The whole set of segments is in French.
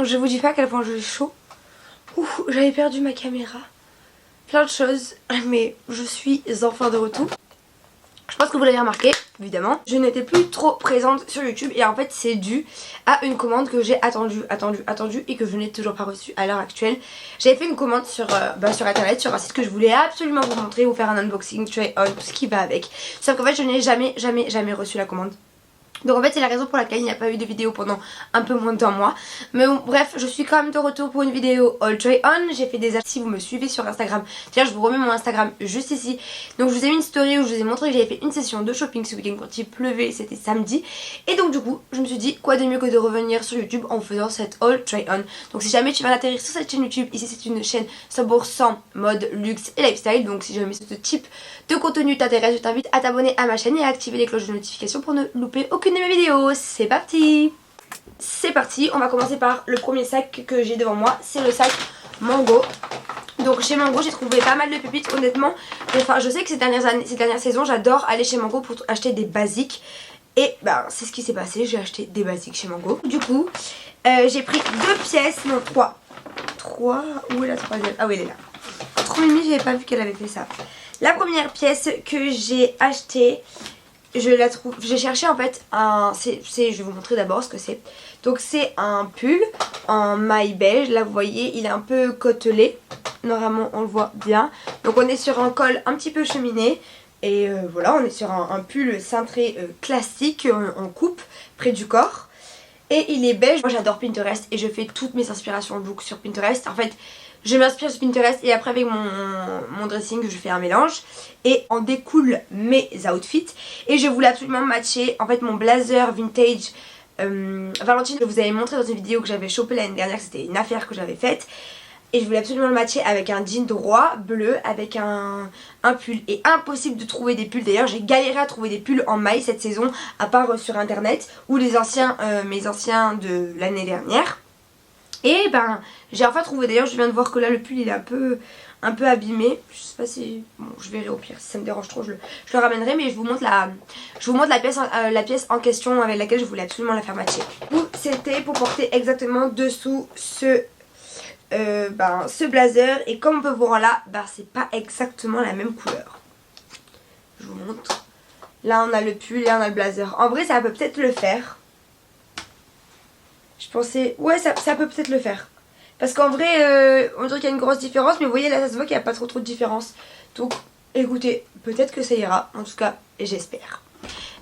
Je vous dis pas à quel point je suis chaud. Ouf, j'avais perdu ma caméra. Plein de choses, mais je suis enfin de retour. Je pense que vous l'avez remarqué, évidemment. Je n'étais plus trop présente sur YouTube et en fait c'est dû à une commande que j'ai attendue et que je n'ai toujours pas reçue à l'heure actuelle. J'avais fait une commande sur internet, sur un site que je voulais absolument vous montrer, vous faire un unboxing, try on, tout ce qui va avec. Sauf qu'en fait je n'ai jamais reçu la commande. Donc en fait c'est la raison pour laquelle il n'y a pas eu de vidéo pendant un peu moins d'un mois. Mais bon bref, je suis quand même de retour pour une vidéo All Try On. J'ai fait des si vous me suivez sur Instagram. Tiens, je vous remets mon Instagram juste ici. Donc je vous ai mis une story où je vous ai montré que j'avais fait une session de shopping ce week-end quand il pleuvait, c'était samedi. Et donc du coup je me suis dit quoi de mieux que de revenir sur YouTube en faisant cette All Try On. Donc si jamais tu vas atterrir sur cette chaîne YouTube, ici c'est une chaîne 100% mode, luxe et lifestyle. Donc si jamais ce type de contenu t'intéresse, je t'invite à t'abonner à ma chaîne et à activer les cloches de notification pour ne louper aucune de mes vidéos. C'est parti! C'est parti, on va commencer par le premier sac que j'ai devant moi, c'est le sac Mango. Donc chez Mango j'ai trouvé pas mal de pépites honnêtement. Enfin je sais que ces dernières saisons j'adore aller chez Mango pour acheter des basiques. Et ben c'est ce qui s'est passé, j'ai acheté des basiques chez Mango. Du coup j'ai pris 2 pièces, non 3. Où est la troisième? Ah oui elle est là. Trop mimi, j'avais pas vu qu'elle avait fait ça. La première pièce que j'ai achetée, je la trouve, j'ai cherché en fait je vais vous montrer d'abord ce que c'est. Donc c'est un pull en maille beige, là vous voyez il est un peu côtelé, normalement on le voit bien. Donc on est sur un col un petit peu cheminé et voilà on est sur un pull cintré classique en coupe près du corps. Et il est beige, moi j'adore Pinterest et je fais toutes mes inspirations look sur Pinterest. En fait je m'inspire sur Pinterest et après avec mon dressing je fais un mélange et en découlent mes outfits. Et je voulais absolument matcher en fait mon blazer vintage Valentine que vous avez montré dans une vidéo que j'avais chopé l'année dernière, c'était une affaire que j'avais faite. Et je voulais absolument le matcher avec un jean droit bleu avec un pull. Et impossible de trouver des pulls. D'ailleurs j'ai galéré à trouver des pulls en maille cette saison, à part sur internet ou les anciens, mes anciens de l'année dernière. Et ben j'ai enfin trouvé, d'ailleurs je viens de voir que là le pull il est un peu abîmé. Je sais pas si, bon je verrai au pire si ça me dérange trop je le ramènerai. Mais je vous montre la pièce en question avec laquelle je voulais absolument la faire matcher. C'était pour porter exactement dessous ce blazer. Et comme on peut voir là, c'est pas exactement la même couleur. Je vous montre. Là on a le pull, là on a le blazer. En vrai ça peut peut-être le faire. Je pensais, ouais ça peut peut-être le faire. Parce qu'en vrai on dirait qu'il y a une grosse différence. Mais vous voyez là ça se voit qu'il n'y a pas trop de différence. Donc écoutez, peut-être que ça ira. En tout cas j'espère.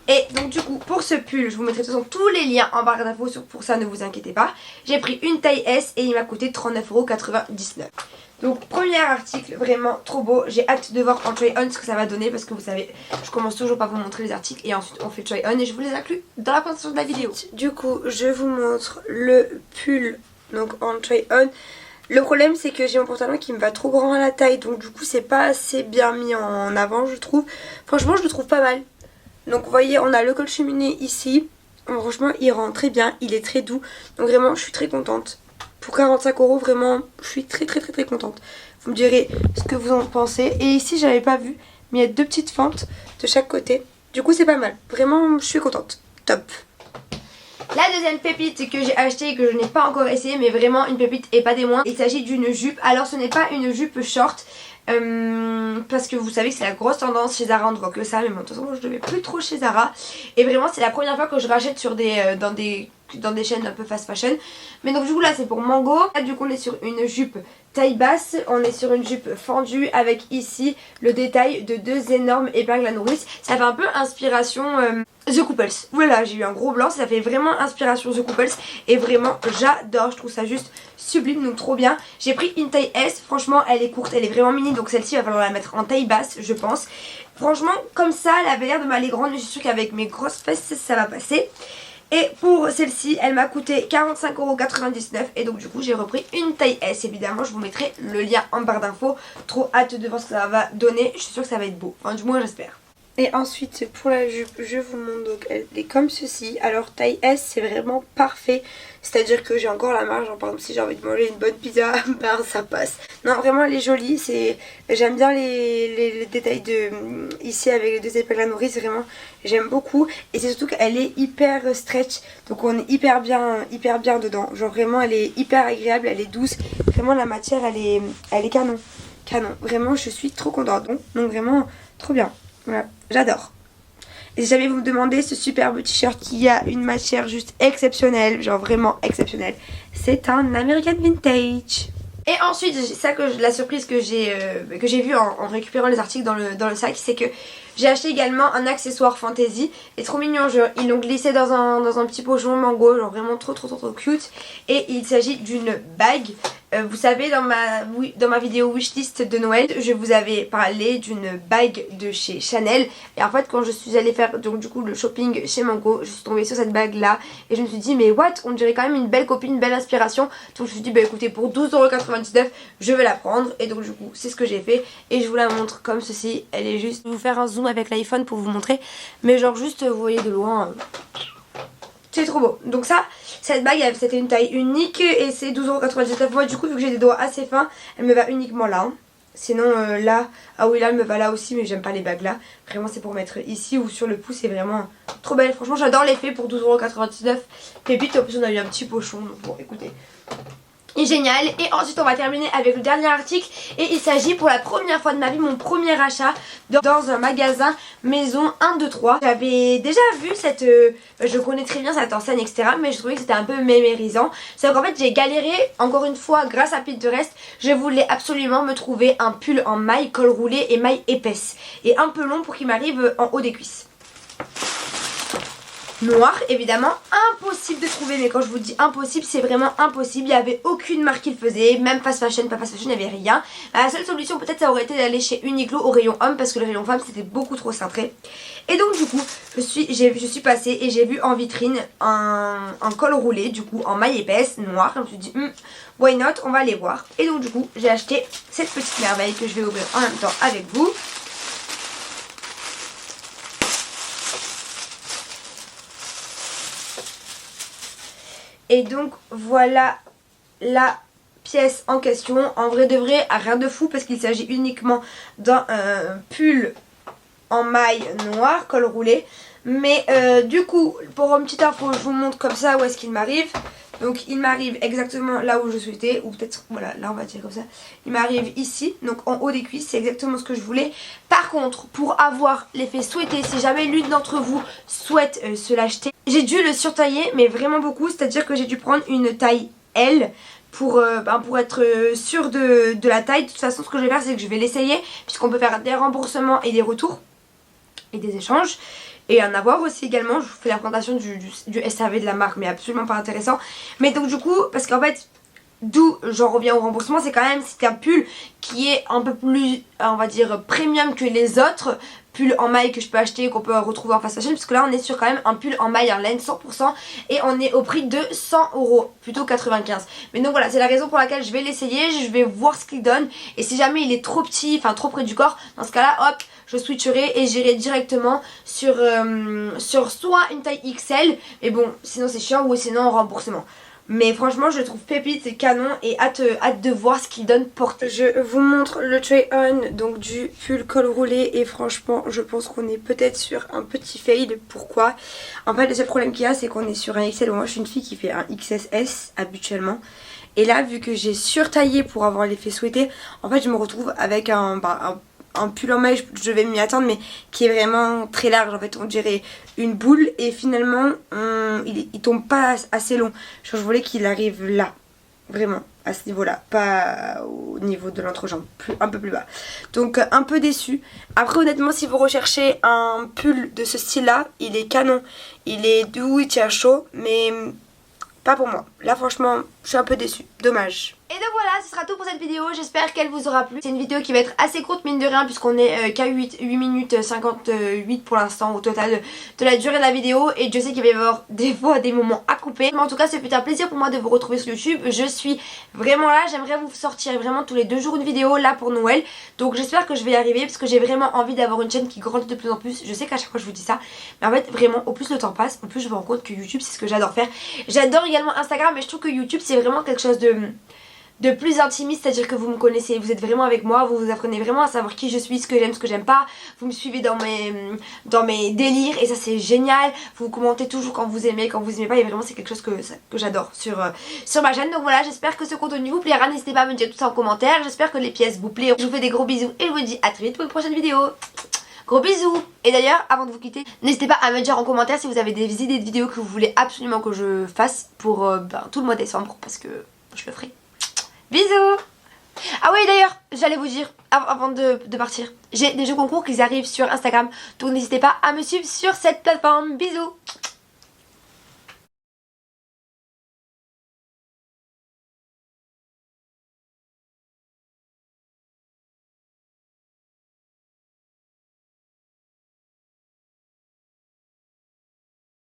Et donc du coup pour ce pull, je vous mettrai de toute façon tous les liens en barre d'infos, pour ça ne vous inquiétez pas. J'ai pris une taille S et il m'a coûté 39,99 €. Donc premier article, vraiment trop beau. J'ai hâte de voir en try on ce que ça va donner. Parce que vous savez, je commence toujours par vous montrer les articles et ensuite on fait try on. Et je vous les inclus dans la présentation de la vidéo. Du coup je vous montre le pull donc en try on. Le problème c'est que j'ai mon pantalon qui me va trop grand à la taille. Donc du coup c'est pas assez bien mis en avant je trouve. Franchement je le trouve pas mal. Donc vous voyez on a le col cheminé ici. Franchement il rend très bien, il est très doux. Donc vraiment je suis très contente. Pour 45 € vraiment je suis très contente. Vous me direz ce que vous en pensez. Et ici j'avais pas vu mais il y a 2 petites fentes de chaque côté. Du coup c'est pas mal, vraiment je suis contente. Top. La deuxième pépite que j'ai achetée et que je n'ai pas encore essayé, mais vraiment une pépite et pas des moindres, il s'agit d'une jupe. Alors ce n'est pas une jupe short parce que vous savez que c'est la grosse tendance chez Zara, on ne voit que ça. Mais bon, de toute façon moi je ne vais plus trop chez Zara. Et vraiment c'est la première fois que je rachète sur dans des chaînes un peu fast fashion. Mais donc du coup là c'est pour Mango. Là du coup on est sur une jupe taille basse, on est sur une jupe fendue avec ici le détail de 2 énormes épingles à nourrice. Ça fait un peu inspiration The Couples. Voilà, j'ai eu un gros blanc, ça fait vraiment inspiration The Couples. Et vraiment j'adore, je trouve ça juste sublime, donc trop bien. J'ai pris une taille S, franchement elle est courte, elle est vraiment mini. Donc celle-ci il va falloir la mettre en taille basse je pense. Franchement comme ça elle avait l'air de m'aller grande, mais je suis sûre qu'avec mes grosses fesses ça va passer. Et pour celle-ci, elle m'a coûté 45,99 € et donc du coup j'ai repris une taille S. Évidemment je vous mettrai le lien en barre d'infos. Trop hâte de voir ce que ça va donner, je suis sûre que ça va être beau, enfin du moins j'espère. Et ensuite pour la jupe, je vous montre, donc elle est comme ceci. Alors taille S, c'est vraiment parfait. C'est-à-dire que j'ai encore la marge, genre, par exemple si j'ai envie de manger une bonne pizza, ben ça passe. Non vraiment elle est jolie, j'aime bien les détails de ici avec les deux épingles à nourrice, vraiment j'aime beaucoup. Et c'est surtout qu'elle est hyper stretch, donc on est hyper bien dedans. Genre vraiment elle est hyper agréable, elle est douce. Vraiment la matière elle est canon. Canon, vraiment je suis trop contente. Donc vraiment trop bien. Voilà, j'adore. Et si jamais vous me demandez ce superbe t-shirt qui a une matière juste exceptionnelle, genre vraiment exceptionnelle, c'est un American Vintage. Et ensuite, c'est ça que la surprise que j'ai vue en récupérant les articles dans le sac, c'est que j'ai acheté également un accessoire fantasy. Et trop mignon, ils l'ont glissé dans un petit pochon mango, genre vraiment trop cute. Et il s'agit d'une bague. Vous savez, dans ma vidéo wishlist de Noël, je vous avais parlé d'une bague de chez Chanel. Et en fait, quand je suis allée faire donc du coup le shopping chez Mango, je suis tombée sur cette bague là. Et je me suis dit, mais what, on dirait quand même une belle copine, une belle inspiration. Donc je me suis dit, bah écoutez, pour 12,99€, je vais la prendre. Et donc du coup, c'est ce que j'ai fait. Et je vous la montre comme ceci. Elle est juste... Je vais vous faire un zoom avec l'iPhone pour vous montrer. Mais genre juste, vous voyez de loin... C'est trop beau. Donc ça, cette bague, c'était une taille unique et c'est 12,99€. Moi du coup, vu que j'ai des doigts assez fins, elle me va uniquement là. Hein. Sinon là, ah oui là elle me va là aussi, mais j'aime pas les bagues là. Vraiment c'est pour mettre ici ou sur le pouce, c'est vraiment trop belle. Franchement j'adore l'effet pour 12,99€. Pépite, en plus on a eu un petit pochon, donc bon écoutez. Et génial. Et ensuite on va terminer avec le dernier article. Et il s'agit pour la première fois de ma vie, mon premier achat dans un magasin maison 1, 2, 3. J'avais déjà vu cette... je connais très bien cette enseigne etc. Mais je trouvais que c'était un peu mémérisant. C'est qu'en fait j'ai galéré encore une fois grâce à Pinterest. Je voulais absolument me trouver un pull en maille col roulé et maille épaisse. Et un peu long pour qu'il m'arrive en haut des cuisses. Noir évidemment, impossible de trouver, mais quand je vous dis impossible c'est vraiment impossible, il n'y avait aucune marque qui le faisait, même fast fashion, pas fast fashion, il n'y avait rien. La seule solution peut-être ça aurait été d'aller chez Uniqlo au rayon homme parce que le rayon femme c'était beaucoup trop cintré. Et donc du coup je suis passée et j'ai vu en vitrine un col roulé du coup en maille épaisse noire. Je me suis dit why not, on va aller voir. Et donc du coup j'ai acheté cette petite merveille que je vais ouvrir en même temps avec vous. Et donc voilà la pièce en question. En vrai de vrai, rien de fou parce qu'il s'agit uniquement d'un pull en maille noire, col roulé. Mais du coup, pour une petite info, je vous montre comme ça où est-ce qu'il m'arrive. Donc il m'arrive exactement là où je souhaitais, ou peut-être, voilà, là on va dire comme ça. Il m'arrive ici, donc en haut des cuisses, c'est exactement ce que je voulais. Par contre, pour avoir l'effet souhaité, si jamais l'une d'entre vous souhaite se l'acheter, j'ai dû le surtailler, mais vraiment beaucoup, c'est-à-dire que j'ai dû prendre une taille L pour être sûre de la taille. De toute façon, ce que je vais faire, c'est que je vais l'essayer, puisqu'on peut faire des remboursements et des retours et des échanges. Et en avoir aussi également, je vous fais la présentation du SAV de la marque, mais absolument pas intéressant. Mais donc du coup, parce qu'en fait, d'où j'en reviens au remboursement, c'est quand même c'est un pull qui est un peu plus, on va dire, premium que les autres pulls en maille que je peux acheter, qu'on peut retrouver en fast fashion, parce que là on est sur quand même un pull en maille en laine 100% et on est au prix de 100€, plutôt 95. Mais donc voilà, c'est la raison pour laquelle je vais l'essayer, je vais voir ce qu'il donne, et si jamais il est trop petit, enfin trop près du corps, dans ce cas là hop, je switcherai et j'irai directement sur soit une taille XL, mais bon sinon c'est chiant, ou sinon en remboursement. Mais franchement je trouve pépite, c'est canon, et hâte de voir ce qu'il donne porté. Je vous montre le try-on donc du pull col roulé, et franchement je pense qu'on est peut-être sur un petit fail. Pourquoi? En fait le seul problème qu'il y a, c'est qu'on est sur un XL. Moi je suis une fille qui fait un XSS habituellement. Et là vu que j'ai surtaillé pour avoir l'effet souhaité, en fait je me retrouve avec un pull en maille, je vais m'y attendre, mais qui est vraiment très large. En fait on dirait une boule, et finalement il tombe pas assez long. Je voulais qu'il arrive là, vraiment à ce niveau là, pas au niveau de l'entrejambe, un peu plus bas. Donc un peu déçue. Après honnêtement, si vous recherchez un pull de ce style là, il est canon, il est doux, il tient chaud, mais pas pour moi. Là franchement je suis un peu déçue, dommage. Et donc voilà, ce sera tout pour cette vidéo, j'espère qu'elle vous aura plu. C'est une vidéo qui va être assez courte mine de rien puisqu'on est qu'à 8 minutes 58 pour l'instant au total de la durée de la vidéo. Et je sais qu'il va y avoir des fois des moments à couper. Mais en tout cas ce fut un plaisir pour moi de vous retrouver sur YouTube. Je suis vraiment là, j'aimerais vous sortir vraiment tous les 2 jours une vidéo là pour Noël. Donc j'espère que je vais y arriver parce que j'ai vraiment envie d'avoir une chaîne qui grandit de plus en plus. Je sais qu'à chaque fois je vous dis ça, mais en fait vraiment au plus le temps passe, au plus je me rends compte que YouTube c'est ce que j'adore faire. J'adore également Instagram, mais je trouve que YouTube c'est vraiment quelque chose de plus intimiste, c'est-à-dire que vous me connaissez, vous êtes vraiment avec moi, vous apprenez vraiment à savoir qui je suis, ce que j'aime, ce que j'aime pas, vous me suivez dans mes délires et ça c'est génial, vous commentez toujours quand vous aimez pas et vraiment c'est quelque chose que j'adore sur ma chaîne. Donc voilà, j'espère que ce contenu vous plaira, n'hésitez pas à me dire tout ça en commentaire, j'espère que les pièces vous plairont, je vous fais des gros bisous et je vous dis à très vite pour une prochaine vidéo. Gros bisous. Et d'ailleurs avant de vous quitter, n'hésitez pas à me dire en commentaire si vous avez des idées de vidéos que vous voulez absolument que je fasse pour tout le mois de décembre parce que je le ferai. Bisous. Ah oui d'ailleurs j'allais vous dire avant de partir, j'ai des jeux concours qui arrivent sur Instagram, donc n'hésitez pas à me suivre sur cette plateforme. Bisous.